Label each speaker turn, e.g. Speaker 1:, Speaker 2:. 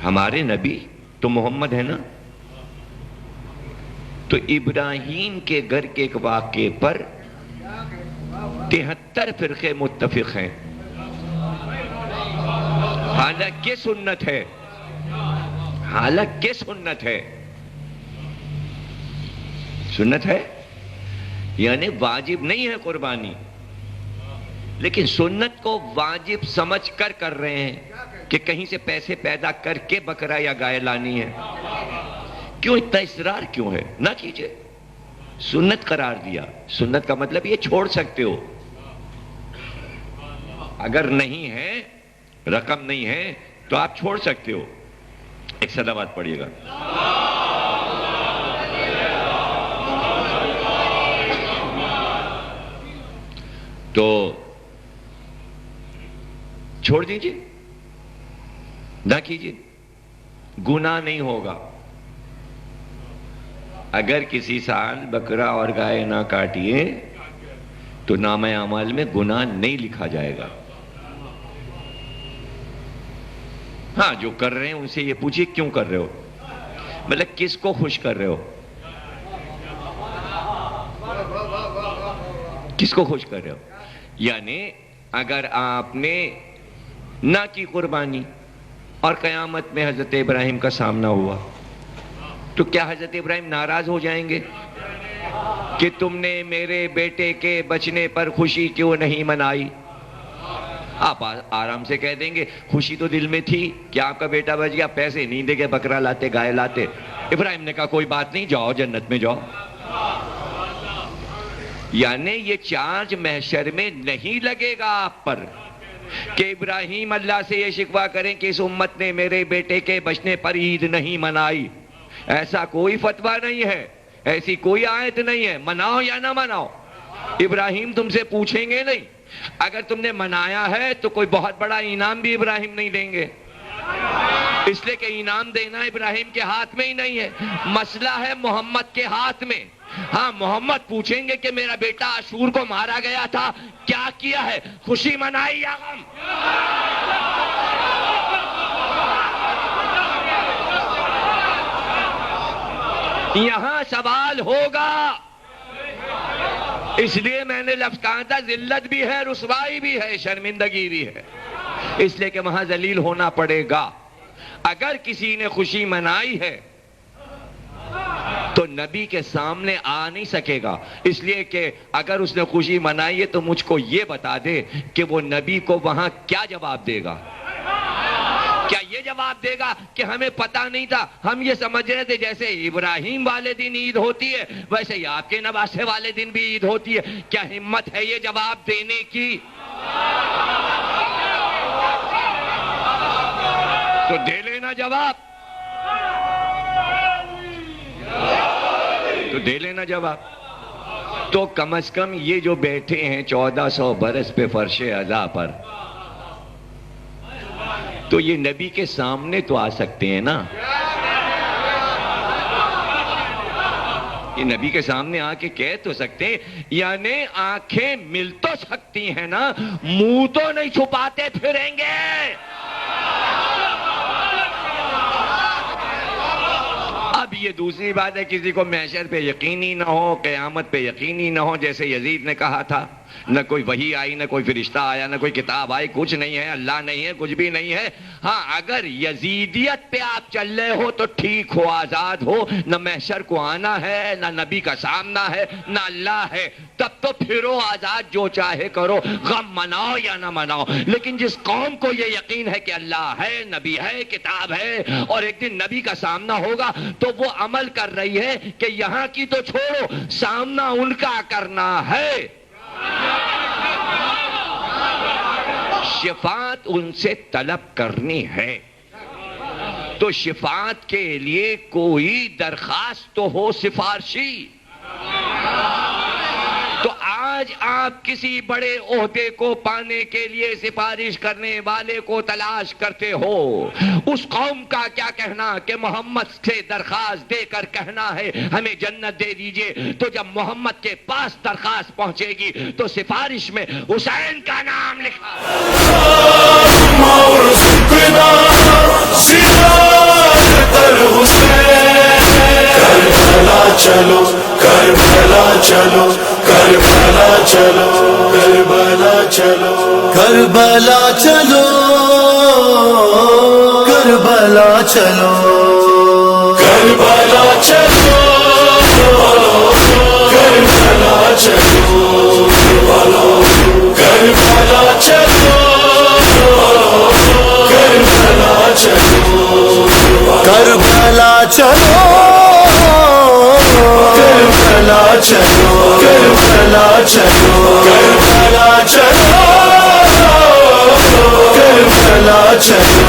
Speaker 1: ہمارے نبی تو محمد ہے نا. تو ابراہیم کے گھر کے ایک واقعے پر 73 فرقے متفق ہیں، حالانکہ سنت ہے، حالانکہ سنت ہے، سنت ہے یعنی واجب نہیں ہے قربانی، لیکن سنت کو واجب سمجھ کر رہے ہیں کہ کہیں سے پیسے پیدا کر کے بکرا یا گائے لانی ہے. کیوں اتنا اصرار کیوں ہے؟ نہ کیجئے، سنت قرار دیا. سنت کا مطلب یہ چھوڑ سکتے ہو، اگر نہیں ہے، رقم نہیں ہے تو آپ چھوڑ سکتے ہو. ایک صلوات پڑھیے گا. تو چھوڑ دیجئے، نہ کیجئے، گناہ نہیں ہوگا. اگر کسی سال بکرا اور گائے نہ کاٹیے تو نامہ اعمال میں گناہ نہیں لکھا جائے گا. ہاں جو کر رہے ہیں ان سے یہ پوچھئے کیوں کر رہے ہو، مطلب کس کو خوش کر رہے ہو، کس کو خوش کر رہے ہو. یعنی اگر آپ نے نہ کی قربانی اور قیامت میں حضرت ابراہیم کا سامنا ہوا تو کیا حضرت ابراہیم ناراض ہو جائیں گے کہ تم نے میرے بیٹے کے بچنے پر خوشی کیوں نہیں منائی؟ آپ آرام سے کہہ دیں گے خوشی تو دل میں تھی کہ آپ کا بیٹا بچ گیا، پیسے نہیں دے کے بکرا لاتے، گائے لاتے. ابراہیم نے کہا کوئی بات نہیں، جاؤ جنت میں جاؤ. یعنی یہ چارج محشر میں نہیں لگے گا آپ پر کہ ابراہیم اللہ سے یہ شکوہ کریں کہ اس امت نے میرے بیٹے کے بچنے پر عید نہیں منائی. ایسا کوئی فتویٰ نہیں ہے، ایسی کوئی آیت نہیں ہے. مناؤ یا نہ مناؤ، ابراہیم تم سے پوچھیں گے نہیں. اگر تم نے منایا ہے تو کوئی بہت بڑا انعام بھی ابراہیم نہیں دیں گے، اس لیے کہ انعام دینا ابراہیم کے ہاتھ میں ہی نہیں ہے، مسئلہ ہے محمد کے ہاتھ میں. ہاں محمد پوچھیں گے کہ میرا بیٹا عاشور کو مارا گیا تھا، کیا کیا ہے، خوشی منائی یا غم؟ یہاں سوال ہوگا. اس لیے میں نے لفظ کہا تھا ذلت بھی ہے، رسوائی بھی ہے، شرمندگی بھی ہے، اس لیے کہ وہاں ذلیل ہونا پڑے گا. اگر کسی نے خوشی منائی ہے تو نبی کے سامنے آ نہیں سکے گا، اس لیے کہ اگر اس نے خوشی منائی ہے تو مجھ کو یہ بتا دے کہ وہ نبی کو وہاں کیا جواب دے گا. کیا یہ جواب دے گا کہ ہمیں پتہ نہیں تھا، ہم یہ سمجھ رہے تھے جیسے ابراہیم والے دن عید ہوتی ہے ویسے ہی آپ کے نواسے والے دن بھی عید ہوتی ہے؟ کیا ہمت ہے یہ جواب دینے کی؟ تو دے لینا جواب، تو دے لینا جواب. تو کم از کم یہ جو بیٹھے ہیں 1400 برس پہ فرش عزا پر، تو یہ نبی کے سامنے تو آ سکتے ہیں نا، یہ نبی کے سامنے آ کے کہہ تو سکتے ہیں. یعنی آنکھیں مل تو سکتی ہیں نا، منہ تو نہیں چھپاتے پھریں گے. اب یہ دوسری بات ہے کسی کو محشر پہ یقینی نہ ہو، قیامت پہ یقینی نہ ہو، جیسے یزید نے کہا تھا نہ کوئی وحی آئی، نہ کوئی فرشتہ آیا، نہ کوئی کتاب آئی، کچھ نہیں ہے، اللہ نہیں ہے، کچھ بھی نہیں ہے. ہاں اگر یزیدیت پہ آپ چل رہے ہو تو ٹھیک ہو، آزاد ہو، نہ محشر کو آنا ہے، نہ نبی کا سامنا ہے، نہ اللہ ہے، تب تو پھرو آزاد، جو چاہے کرو، غم مناؤ یا نہ مناؤ. لیکن جس قوم کو یہ یقین ہے کہ اللہ ہے، نبی ہے، کتاب ہے، اور ایک دن نبی کا سامنا ہوگا، تو وہ عمل کر رہی ہے کہ یہاں کی تو چھوڑو، سامنا ان کا کرنا ہے. شفاعت ان سے طلب کرنی ہے. تو شفاعت کے لیے کوئی درخواست تو ہو سفارشی. تو آج آپ کسی بڑے عہدے کو پانے کے لیے سفارش کرنے والے کو تلاش کرتے ہو، اس قوم کا کیا کہنا کہ محمد سے درخواست دے کر کہنا ہے ہمیں جنت دے دیجئے. تو جب محمد کے پاس درخواست پہنچے گی تو سفارش میں حسین کا نام لکھا
Speaker 2: چلو کربلا چلو کربلا چلو کربلا چلو کربلا چلو کربلا چلو کربلا چلو کربلا چلو کربلا چلو کربلا چلو کربلا چلو کربلا چلو کربلا چلو کربلا چلو کربلا چلو